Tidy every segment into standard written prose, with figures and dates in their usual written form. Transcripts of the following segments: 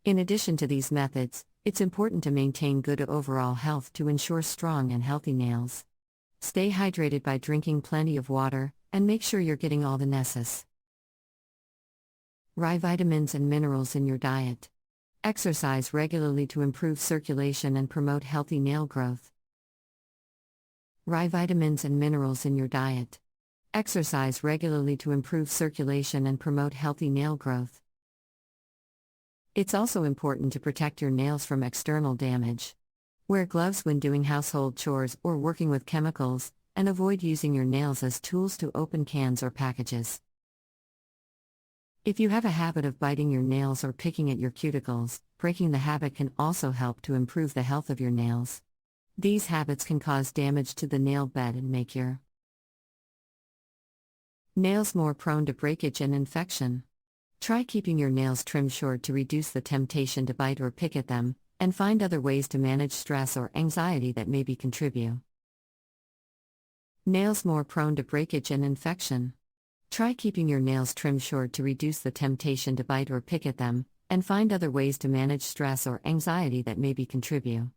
In addition to these methods, it's important to maintain good overall health to ensure strong and healthy nails. Stay hydrated by drinking plenty of water, and make sure you're getting all the necessary vitamins and minerals in your diet. Exercise regularly to improve circulation and promote healthy nail growth. Vitamins and minerals in your diet. Exercise regularly to improve circulation and promote healthy nail growth. It's also important to protect your nails from external damage. Wear gloves when doing household chores or working with chemicals, and avoid using your nails as tools to open cans or packages. If you have a habit of biting your nails or picking at your cuticles, breaking the habit can also help to improve the health of your nails. These habits can cause damage to the nail bed and make your nails more prone to breakage and infection. Try keeping your nails trimmed short to reduce the temptation to bite or pick at them, and find other ways to manage stress or anxiety that may be contribute. Nails more prone to breakage and infection. Try keeping your nails trimmed short to reduce the temptation to bite or pick at them, and find other ways to manage stress or anxiety that may be contribute.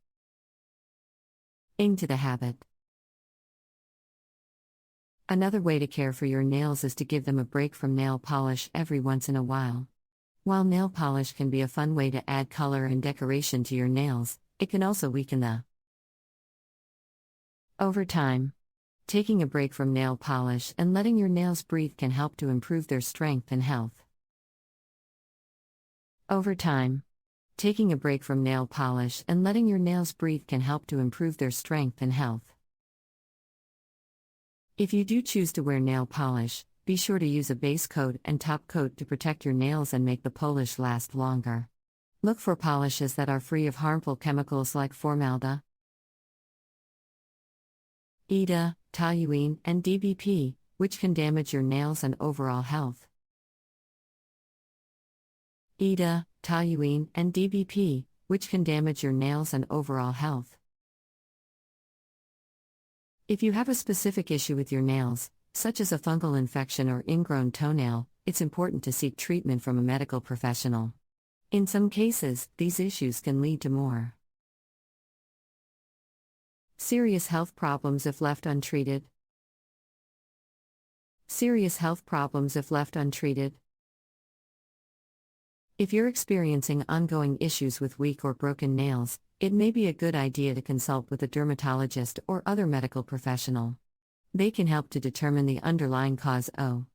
Into the habit. Another way to care for your nails is to give them a break from nail polish every once in a while. While nail polish can be a fun way to add color and decoration to your nails, it can also weaken them. Over time, taking a break from nail polish and letting your nails breathe can help to improve their strength and health. Over time, taking a break from nail polish and letting your nails breathe can help to improve their strength and health. If you do choose to wear nail polish, be sure to use a base coat and top coat to protect your nails and make the polish last longer. Look for polishes that are free of harmful chemicals like formaldehyde, toluene, and DBP, which can damage your nails and overall health. Toluene, and DBP, which can damage your nails and overall health. If you have a specific issue with your nails, such as a fungal infection or ingrown toenail, it's important to seek treatment from a medical professional. In some cases, these issues can lead to more serious health problems if left untreated. Serious health problems if left untreated. If you're experiencing ongoing issues with weak or broken nails, it may be a good idea to consult with a dermatologist or other medical professional. They can help to determine the underlying cause of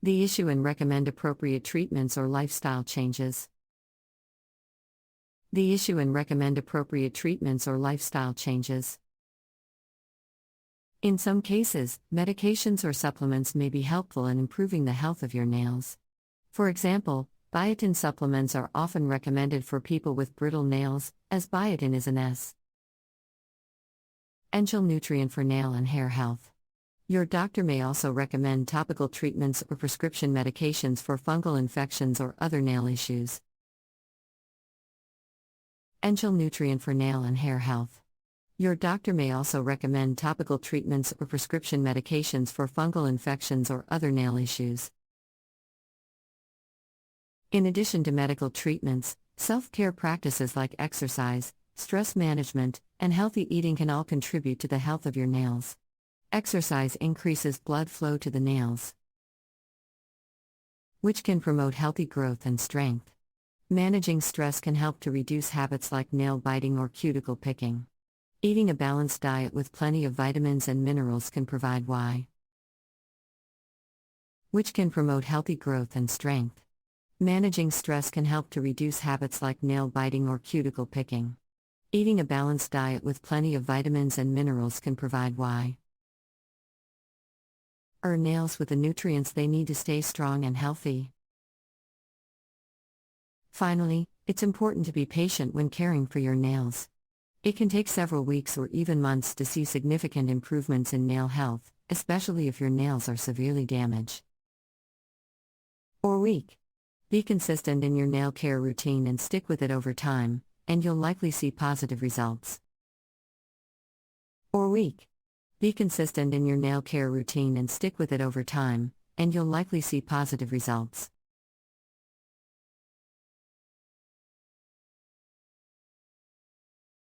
the issue and recommend appropriate treatments or lifestyle changes. The issue and recommend appropriate treatments or lifestyle changes. In some cases, medications or supplements may be helpful in improving the health of your nails. For example, biotin supplements are often recommended for people with brittle nails, as biotin is an essential nutrient for nail and hair health. Your doctor may also recommend topical treatments or prescription medications for fungal infections or other nail issues. Essential nutrient for nail and hair health. Your doctor may also recommend topical treatments or prescription medications for fungal infections or other nail issues. In addition to medical treatments, self-care practices like exercise, stress management, and healthy eating can all contribute to the health of your nails. Exercise increases blood flow to the nails, which can promote healthy growth and strength. Managing stress can help to reduce habits like nail biting or cuticle picking. Eating a balanced diet with plenty of vitamins and minerals can provide which can promote healthy growth and strength. Managing stress can help to reduce habits like nail biting or cuticle picking. Eating a balanced diet with plenty of vitamins and minerals can provide our nails with the nutrients they need to stay strong and healthy. Finally, it's important to be patient when caring for your nails. It can take several weeks or even months to see significant improvements in nail health, especially if your nails are severely damaged or weak. Be consistent in your nail care routine and stick with it over time, and you'll likely see positive results. Be consistent in your nail care routine and stick with it over time, and you'll likely see positive results.